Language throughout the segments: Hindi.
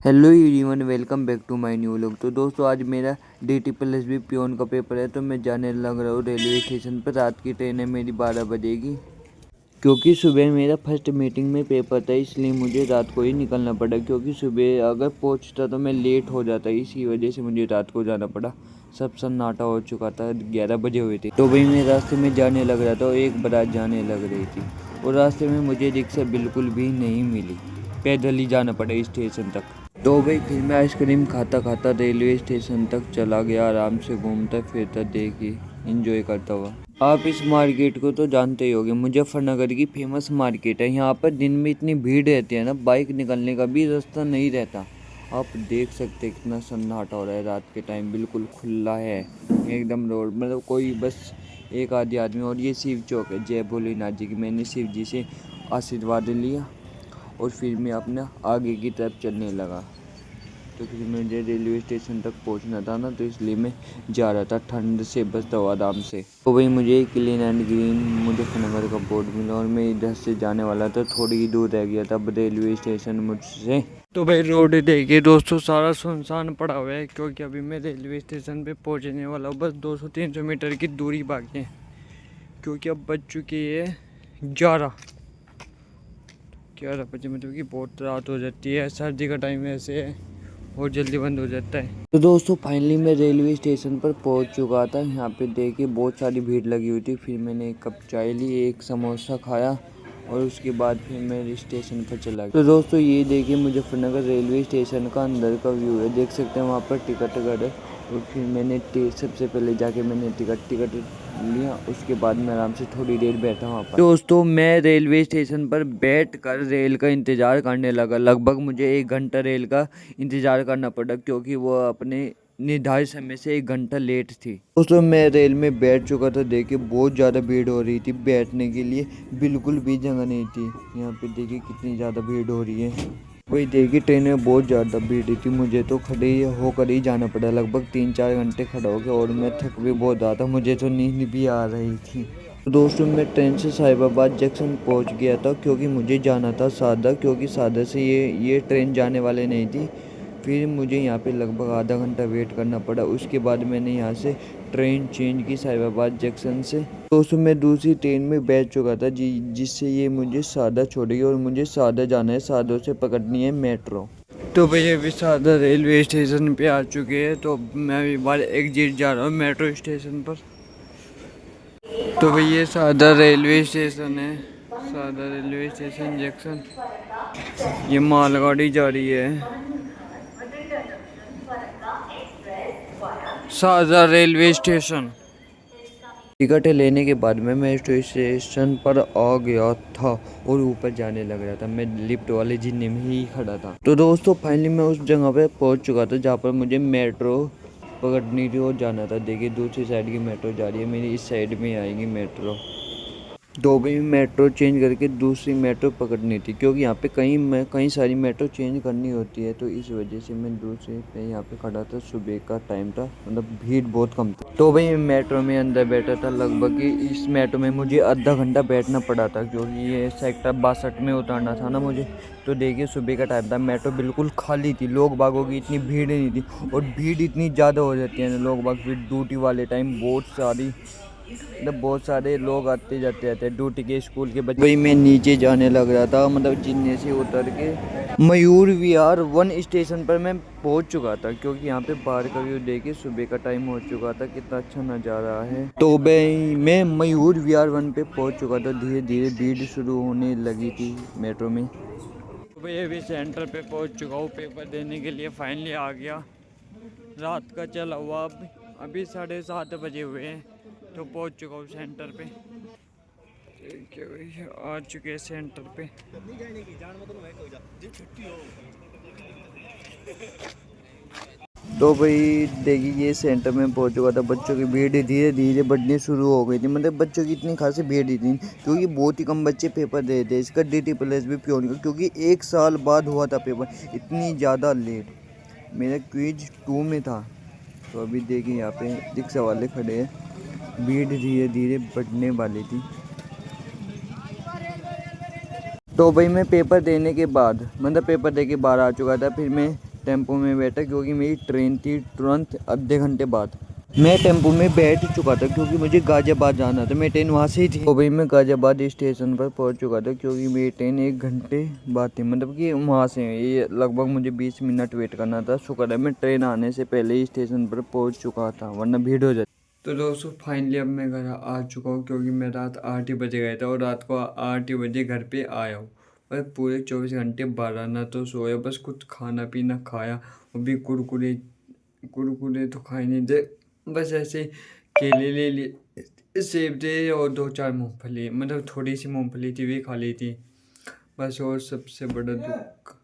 Hello everyone, welcome back to my new vlog. तो दोस्तों, आज मेरा DTPLSB पियोन का पेपर है, तो मैं जाने लग रहा हूँ रेलवे स्टेशन पर। रात की ट्रेन है मेरी 12 बजेगी, क्योंकि सुबह मेरा फर्स्ट मीटिंग में पेपर था, इसलिए मुझे रात को ही निकलना पड़ा। क्योंकि सुबह अगर पहुँचता तो मैं लेट हो जाता, इसी वजह से मुझे रात को जाना पड़ा। सब सन्नाटा हो चुका था, 11 बजे हुए थे। तो वही मैं रास्ते में जाने लग रहा था और एक बारात जाने लग रही थी, और रास्ते में मुझे रिक्शा बिल्कुल भी नहीं मिली। पैदल ही जाना पड़ा स्टेशन तक। तो भाई फिर मैं आइसक्रीम खाता खाता रेलवे स्टेशन तक चला गया, आराम से घूमता फिरता, देखिए एंजॉय करता हुआ। आप इस मार्केट को तो जानते ही होंगे, मुजफ्फरनगर की फेमस मार्केट है। यहाँ पर दिन में इतनी भीड़ रहती है ना, बाइक निकलने का भी रास्ता नहीं रहता। आप देख सकते हैं कितना सन्नाटा हो रहा है रात के टाइम, बिल्कुल खुला है एकदम रोड, मतलब कोई बस एक आधी आदमी। और ये शिव चौक है, जय भोलेनाथ जी की। मैंने शिव जी से आशीर्वाद लिया और फिर मैं अपना आगे की तरफ चलने लगा। तो फिर मुझे रेलवे स्टेशन तक पहुंचना था ना, तो इसलिए मैं जा रहा था ठंड से बचता हुआ आराम से। तो वही मुझे क्लीन एंड ग्रीन मुजफ्फरनगर का बोर्ड मिला, और मैं इधर से जाने वाला था। थोड़ी ही दूर रह गया था रेलवे स्टेशन मुझसे। तो भाई रोड देखिए दोस्तों, सारा सुनसान पड़ा हुआ है, क्योंकि अभी मैं रेलवे स्टेशन पे पहुंचने वाला हूँ। बस 200-300 मीटर की दूरी बाकी है, क्योंकि अब बज चुकी है 11 बजे। मतलब कि बहुत रात हो जाती है, सर्दी का टाइम ऐसे है और जल्दी बंद हो जाता है। तो दोस्तों फाइनली मैं रेलवे स्टेशन पर पहुंच चुका था। यहाँ पे देखिए बहुत सारी भीड़ लगी हुई थी। फिर मैंने एक कप चाय ली, एक समोसा खाया, और उसके बाद फिर मैं स्टेशन पर चला गया। तो दोस्तों ये देखिए मुजफ्फरनगर रेलवे स्टेशन का अंदर का व्यू है, देख सकते हैं। वहाँ पर टिकट है, और फिर मैंने सबसे पहले जाके मैंने टिकट लिया। उसके बाद मैं आराम से थोड़ी देर बैठा वहाँ पर। दोस्तों मैं रेलवे स्टेशन पर बैठ कर रेल का इंतज़ार करने लगा। लगभग मुझे 1 घंटा रेल का इंतज़ार करना पड़ा, क्योंकि वो अपने निर्धारित समय से 1 घंटा लेट थी। दोस्तों मैं रेल में बैठ चुका था। देखिए बहुत ज़्यादा भीड़ हो रही थी, बैठने के लिए बिल्कुल भी जगह नहीं थी। यहाँ पे देखिए कितनी ज़्यादा भीड़ हो रही है। वही देखिए ट्रेन में बहुत ज़्यादा भीड़ थी, मुझे तो खड़े होकर ही जाना पड़ा। लगभग 3-4 घंटे खड़ा हो गया, और मैं थक भी बहुत ज़्यादा, मुझे तो नींद भी आ रही थी। तो दोस्तों मैं ट्रेन से साहिबाबाद जंक्शन पहुंच गया था, क्योंकि मुझे जाना था सादा, क्योंकि सादा से ये ट्रेन जाने वाले नहीं थी। फिर मुझे यहाँ पे लगभग आधा घंटा वेट करना पड़ा। उसके बाद मैंने यहाँ से ट्रेन चेंज की साहिबाबाद जंक्शन से। दोस्तों मैं दूसरी ट्रेन में बैठ चुका था जिससे ये मुझे सादा छोड़ेगी, और मुझे सादा जाना है। सादों से पकड़नी है मेट्रो। तो भैया अभी सादा रेलवे स्टेशन पे आ चुके हैं, तो मैं अभी बार एग्जिट जा रहा हूँ मेट्रो स्टेशन पर। तो भैया सादा रेलवे स्टेशन है, सादा रेलवे स्टेशन जंक्शन। ये मालगाड़ी जा रही है सादा रेलवे स्टेशन। टिकट लेने के बाद में मैं स्टेशन पर आ गया था और ऊपर जाने लग रहा था। मैं लिफ्ट वाले जिन्ने में ही खड़ा था। तो दोस्तों फाइनली मैं उस जगह पे पहुंच चुका था जहाँ पर मुझे मेट्रो पकड़नी थी और जाना था। देखिए दूसरी साइड की मेट्रो जा रही है, मेरी इस साइड में आएगी मेट्रो। तो भी मेट्रो चेंज करके दूसरी मेट्रो पकड़नी थी, क्योंकि यहाँ पे कई सारी मेट्रो चेंज करनी होती है। तो इस वजह से मैं दूसरे पे यहाँ पे खड़ा था। सुबह का टाइम था, मतलब भीड़ बहुत कम थी। तो भाई मेट्रो में अंदर बैठा था। लगभग इस मेट्रो में मुझे आधा घंटा बैठना पड़ा था, क्योंकि ये सेक्टर 62 में उतरना था ना मुझे। तो देखिए सुबह का टाइम था, मेट्रो बिल्कुल खाली थी, लोग बागों की इतनी भीड़ नहीं थी। और भीड़ इतनी ज़्यादा हो जाती है ना, लोग बाग फिर ड्यूटी वाले टाइम बहुत सारे लोग आते जाते रहते हैं ड्यूटी के, स्कूल के बच्चे। वही मैं नीचे जाने लग रहा था, मतलब जिन्ने से उतर के मयूर विहार 1 स्टेशन पर मैं पहुंच चुका था। क्योंकि यहाँ पे बाहर का व्यू देखिए, सुबह का टाइम हो चुका था, कितना अच्छा नज़ारा है। तो भाई मैं मयूर विहार 1 पे पहुंच चुका था। धीरे धीरे भीड़ शुरू होने लगी थी मेट्रो में। तो भाई अभी सेंटर पे पहुंच चुका हूँ पेपर देने के लिए। फाइनली आ गया, रात का चला हुआ। अभी 7:30 बजे हुए हैं, तो पहुंच चुका हूँ सेंटर पे। ठीक है भाई, आ चुके हैं सेंटर पे। तो भाई देखिए ये सेंटर में पहुंच चुका था। बच्चों की भीड़ धीरे धीरे बढ़नी शुरू हो गई थी, मतलब बच्चों की इतनी खासी भीड़ ही थी, क्योंकि बहुत ही कम बच्चे पेपर दे रहे थे इसका DTPLSB पियोन का। क्योंकि 1 साल बाद हुआ था पेपर, इतनी ज़्यादा लेट। मेरा क्विज 2 में था। तो अभी देखिए यहाँ पे रिक्शा वाले खड़े हैं, भीड़ धीरे धीरे बढ़ने वाली थी। तो भाई मैं पेपर देने के बाद, मतलब पेपर दे के बाहर आ चुका था। फिर मैं टेम्पो में बैठा क्योंकि मेरी ट्रेन थी तुरंत आधे घंटे बाद। मैं टेम्पो में बैठ चुका था क्योंकि मुझे गाजियाबाद जाना था, मेरी ट्रेन वहाँ से ही थी। तो भाई मैं गाजियाबाद स्टेशन पर पहुँच चुका था क्योंकि मेरी ट्रेन 1 घंटे बाद थी, मतलब कि वहाँ से ये लगभग मुझे 20 मिनट वेट करना था। शुक्र है मैं ट्रेन आने से पहले ही स्टेशन पर पहुँच चुका था, वरना भीड़ हो जाती। तो दोस्तों फाइनली अब मैं घर आ चुका हूँ क्योंकि मैं रात 8 ही बजे गया था और रात को 8 ही बजे घर पे आया हूँ। बस पूरे 24 घंटे 12 ना तो सोया, बस कुछ खाना पीना खाया। वो भी कुरकुरे कुरकुरे तो खाए नहीं थे, बस ऐसे केले ले लिए, सेब थे और 2-4 मूँगफली, मतलब थोड़ी सी मूँगफली थी भी खा ली थी बस। और सबसे बड़ा दुख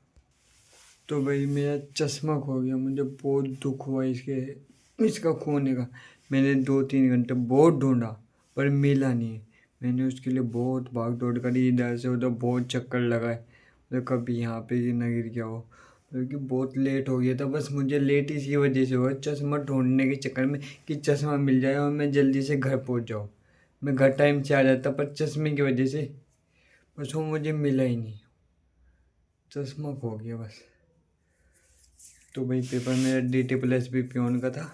तो भाई मेरा चश्मा खो गया। मुझे बहुत दुख हुआ इसका खोने का। मैंने 2-3 घंटे बहुत ढूंढा पर मिला नहीं। मैंने उसके लिए बहुत भाग दौड़ करी, इधर से उधर बहुत चक्कर लगाए, मतलब कभी यहाँ पे ही ना गिर गया हो, क्योंकि बहुत लेट हो गया था। बस मुझे लेट इसी वजह से हुआ, चश्मा ढूंढने के चक्कर में कि चश्मा मिल जाए और मैं जल्दी से घर पहुँच जाऊँ। मैं घर टाइम से आ जाता पर चश्मे की वजह से बस वो मुझे मिला ही नहीं, चश्मा खो गया बस। तो भाई पेपर मेरा DT+B पियोन का था,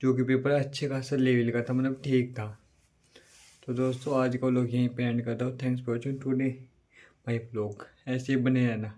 जो कि पेपर अच्छे खासा लेवल का था, मतलब ठीक था। तो दोस्तों आज का व्लॉग यहीं पे एंड करता हूँ। Thanks for watching today my vlog. ऐसे ही बने रहना।